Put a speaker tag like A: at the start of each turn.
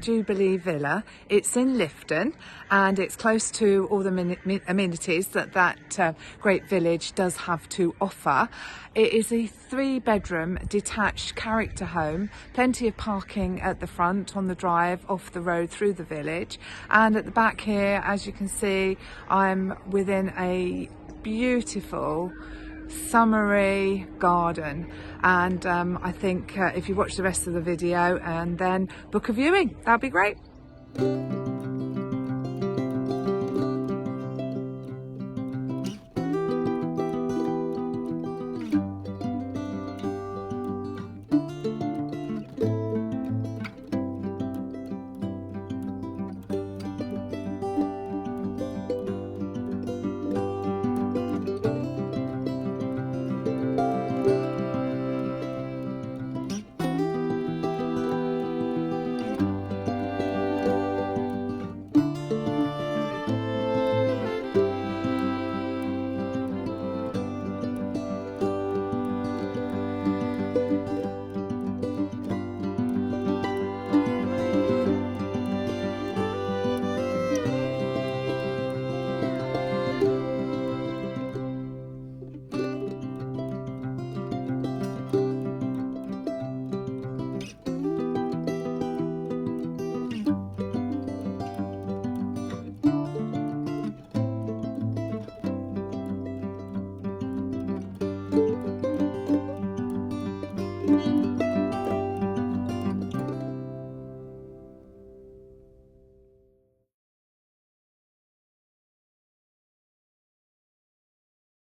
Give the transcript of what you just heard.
A: Jubilee Villa. It's in Lifton and it's close to all the amenities that great village does have to offer. It is a 3-bedroom detached character home, plenty of parking at the front, on the drive, off the road, through the village. And at the back here, as you can see, I'm within a beautiful summery garden, and I think if you watch the rest of the video and then book a viewing, that'd be great.